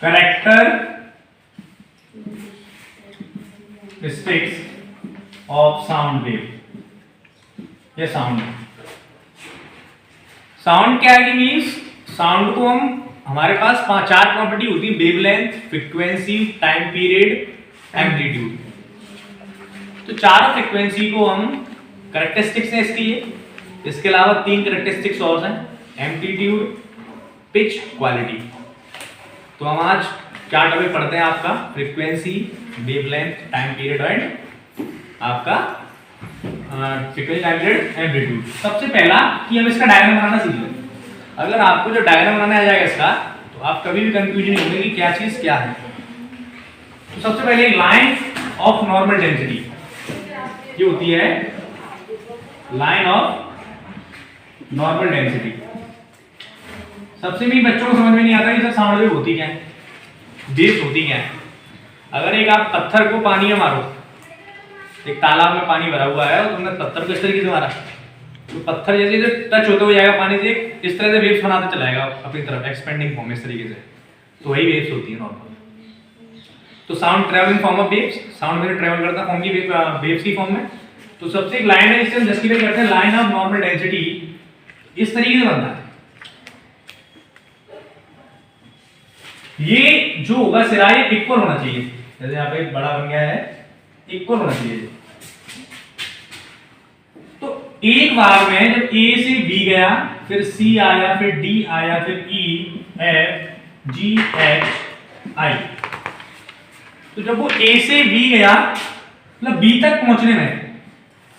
Characteristics of sound wave. ये sound क्या है कि मीन्स साउंड को हम हमारे पास चार प्रॉपर्टी होती है, wavelength, frequency, time period, amplitude. तो चारों फ्रीक्वेंसी को हम कैरेक्टरिस्टिक्स है इसकी ये। इसके अलावा तीन कैरेक्टरिस्टिक्स और हैं, एम्पलीट्यूड, पिच, क्वालिटी। तो हम आज चार टॉपिक पढ़ते हैं, आपका frequency, wavelength, time period and आपका फ्रीक्वेंसी, टाइम पीरियड, एम्पलीट्यूड। सबसे पहला कि हम इसका डायग्राम बनाना सीख लें। अगर आपको जो डायग्राम बनाना आ जाएगा इसका, तो आप कभी भी कंफ्यूजन नहीं होगी कि क्या चीज क्या है। तो सबसे पहले लाइन ऑफ नॉर्मल डेंसिटी, ये होती है लाइन ऑफ नॉर्मल डेंसिटी। सबसे भी बच्चों को समझ में नहीं आता कि सर साउंड वेव होती क्या है, वेव्स होती क्या है। अगर एक आप पत्थर को पानी में मारो, एक तालाब में पानी भरा हुआ है और तुमने पत्थर को इस तरीके से मारा, तो पत्थर जैसे जैसे टच होते हो जाएगा पानी से, इस तरह से वेव्स बनाते चला जाएगा अपनी तरफ, एक्सपेंडिंग फॉर्म इस तरीके से। तो वही वेव्स होती है नॉर्मल। तो sound travelling form of waves, sound wave travel करता है फॉर्म की वेव्स की फॉर्म में। तो सबसे एक लाइन है, इससे हम जस्टिफाई करते हैं लाइन ऑफ नॉर्मल डेंसिटी इस तरीके से बनता है। ये जो होगा सिरा ये इक्वल होना चाहिए, जैसे यहाँ पे बड़ा बन गया है, इक्वल होना चाहिए। तो एक बार में जब ए से बी गया, फिर सी आया, फिर डी आया, फिर ई, एफ, जी, एच, आई। तो जब वो ए से बी गया, मतलब बी तक पहुंचने में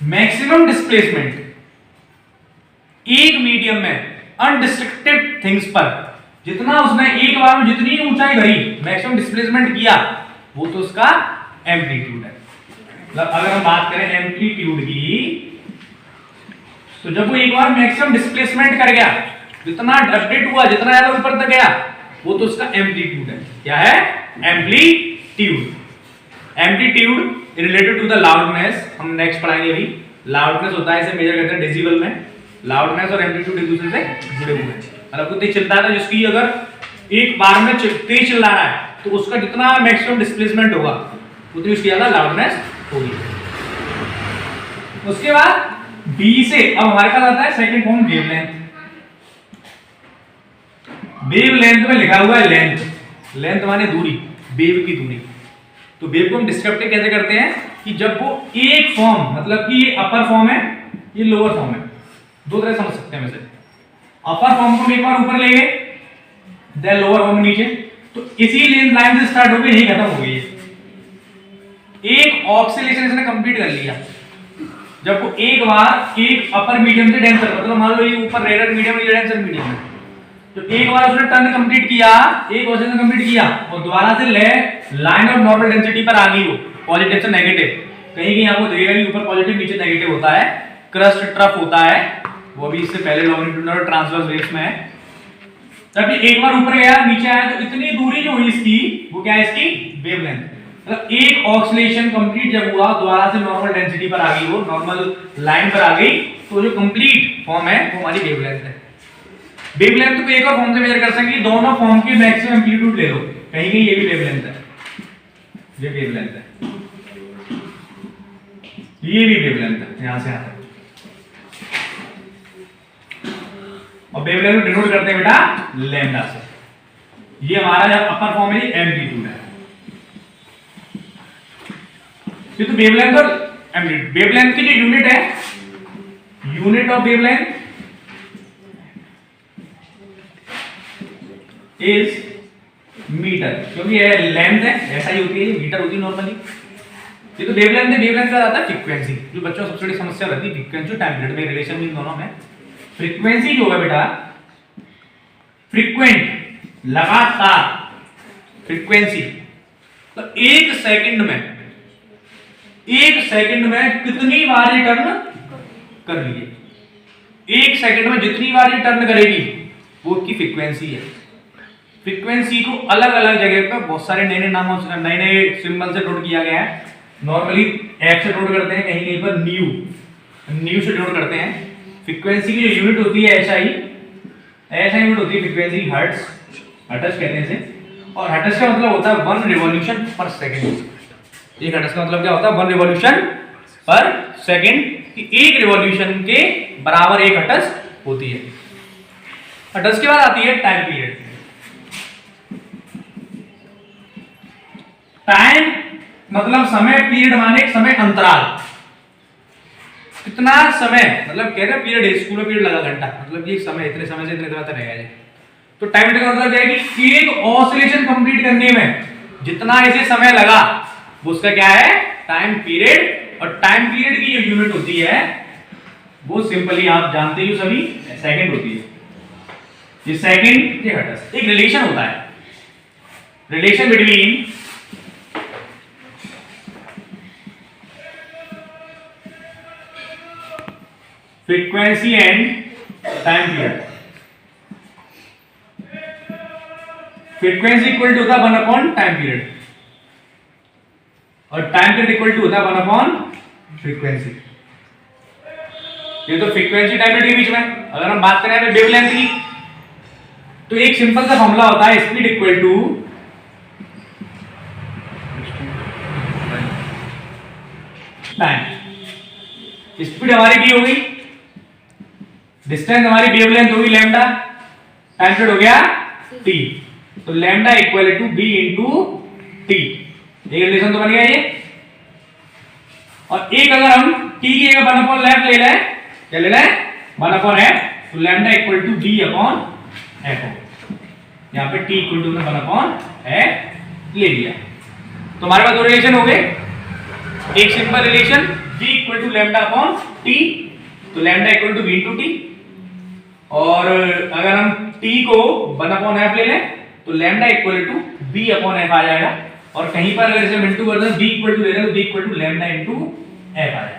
मैक्सिमम डिस्प्लेसमेंट एक मीडियम में अनडिस्ट्रिक्टेड थिंग्स पर, जितना उसने एक बार में जितनी ऊंचाई भरी, मैक्सिमम डिस्प्लेसमेंट किया, वो तो उसका एम्पलीट्यूड है। मतलब अगर हम बात करें एम्पलीट्यूड की, तो जब वो एक बार मैक्सिमम डिस्प्लेसमेंट कर गया, जितना अपडेट हुआ, जितना ज्यादा ऊपर तक गया, वो तो उसका एम्पलीट्यूड है। क्या है? Amplitude. Amplitude related to the loudness, हम नेक्स्ट पढ़ाएंगे अभी। लाउडनेस होता है, इसे मेजर करते हैं डेसिबल में। लाउडनेस और एम्पलीट्यूड एक दूसरे से जुड़े हुए हैं। मतलब कुछ तेज चिल्ला रहा है, जिसकी अगर एक बार में तेज चिल्ला रहा है, तो उसका जितना मैक्सिमम डिस्प्लेसमेंट होगा, उतनी उसकी ज्यादा लाउडनेस होगी। उसके बाद बी से अब हमारे पास आता है सेकंड फॉर्म, वेवलेंथ। वेवलेंथ में लिखा हुआ है लेंथ, लेंथ माने दूरी, वेव की दूरी। तो वेव को हम डिस्क्रिप्टिव कैसे करते हैं कि जब वो एक फॉर्म, मतलब कि ये अपर फॉर्म है, ये लोअर फॉर्म है, दो तरह समझ सकते हैं वैसे। अपर फॉर्म को एक बार ऊपर ले गए, देन लोअर फॉर्म नीचे, तो इसी लेंथ लाइन से स्टार्ट हो गई, यही खत्म हो गई है। एक ऑक्सीलेशन इसने कंप्लीट कर लिया। जब वो एक बार एक अपर मीडियम से डेंसर, मतलब मान लो ये ऊपर रेयर मीडियम, ये डेंसर मीडियम है, तो एक बार उसने टर्न कंप्लीट किया, एक ऑक्सीलेशन कंप्लीट किया, और दोबारा से लाइन ऑफ नॉर्मल डेंसिटी पर आ गई, वो पॉजिटिव से नेगेटिव। कहीं कहीं आपको दिखेगा कि ऊपर पॉजिटिव नीचे नेगेटिव होता है, क्रस्ट ट्रफ होता है, वो भी इससे पहले लॉन्गिट्यूडिनल और ट्रांसवर्स वेव्स में है। जब ये एक बार ऊपर गया, नीचे आया, तो इतनी दूरी जो हुई इसकी, वो क्या है? इसकी वेवलेंथ। मतलब एक ऑक्सीलेशन कंप्लीट जब हुआ, दोबारा से नॉर्मल डेंसिटी पर आ गई, वो नॉर्मल लाइन पर आ गई, तो जो कंप्लीट फॉर्म है वो हमारी वेवलेंथ है। वेवलेंथ को एक और फॉर्म से मेजर कर सकते हैं, दोनों फॉर्म की मैक्सिमम एम्पलीट्यूड ले लो, कहीं कहीं ये भी वेवलेंथ है, ये वेवलेंथ है, ये भी वेवलेंथ है, यहां से यहां तक। और वेवलेंथ को डिनोट करते हैं बेटा लैम्डा से। ये हमारा जब अपर फॉर्म है, एम्पलीट्यूड है। ये तो वेवलेंथ और एम्पलीट्यूड। वेवलेंथ की जो यूनिट है, unit of wavelength is metre, क्योंकि ये लेंथ है, ऐसा ही होती है, मीटर होती है नॉर्मली। ये तो वेवलेंथ है। वेवलेंथ का आता है फ्रीक्वेंसी, जो बच्चों को सबसे बड़ी समस्या रहती है, फ्रीक्वेंसी और टाइम पीरियड में रिलेशन में दोनों में। फ्रीक्वेंसी जो है बेटा, फ्रीक्वेंट, लगातार फ्रीक्वेंसी, तो एक सेकंड में कितनी बार ये टर्न कर लीजिए, एक सेकंड में जितनी बार ये टर्न करेगी, वो उसकी फ्रीक्वेंसी है। फ्रीक्वेंसी को अलग अलग जगह पर बहुत सारे नए नए नामों से, नए नए सिंबल से नोट किया गया है। नॉर्मली एफ से नोट करते हैं, कहीं कहीं पर न्यू से नोट करते हैं। फ्रीक्वेंसी की जो यूनिट होती है एसआई यूनिट होती है फ्रीक्वेंसी, हर्ट्ज कहते हैं इसे। और हर्ट्ज का मतलब होता है 1 रिवॉल्यूशन पर सेकंड। एक हर्ट्ज का मतलब क्या होता है? 1 रिवॉल्यूशन पर सेकंड, कि एक रिवॉल्यूशन के बराबर एक हर्ट्ज होती है। हर्ट्ज के बाद आती है टाइम पीरियड। टाइम मतलब समय, पीरियड माने समय अंतराल। कितना समय, मतलब कह रहे हैं पीरियड, स्कूल में पीरियड लगा घंटा, मतलब ये समय इतने समय से इतने समय तक रहेगा। तो टाइम का मतलब क्या है कि एक ऑसिलेशन कंप्लीट करने में जितना इसे समय लगा वो उसका क्या है? Time period. और टाइम पीरियड की जो यूनिट होती है वो सिंपली आप जानते ही हो सभी, सेकंड होती है। ये सेकंड ये हर्ट्ज। एक रिलेशन होता है, relation between frequency and time period. Frequency equal to होता है 1 अपॉन टाइम पीरियड, और टाइम पीरियड इक्वल टू होता है 1 अपॉन फ्रीक्वेंसी। ये तो फ्रीक्वेंसी टाइम पीरियड के बीच में। अगर हम बात करें वेवलेंथ की, तो एक सिंपल सा फॉर्मूला होता है speed equal to time. Speed हमारी भी हो गई, डिस्टेंस हमारी वेवलेंथ होगी लैम्डा, टाइम पीरियड हो गया t, तो lambda equal to b into T. एक रिलेशन तो बन गया ये। और एक अगर हम t की जगह 1 अपॉन लेफ्ट ले लें, क्या ले लें? 1 अपॉन f, तो lambda equal to b upon f। यहाँ पे t equal to 1 upon f ले लिया। तो हमारे पास दो रिलेशन हो गए। एक simple relation b equal to lambda upon t, तो lambda equal to b into T. और अगर हम t को 1 अपॉन f ले लें तो lambda equal to b upon f आ जाएगा। और कहीं पर अगर इसे मिनटू कर दें b इक्वल टू ले लें तो b equal to lambda into f आ जाएगा।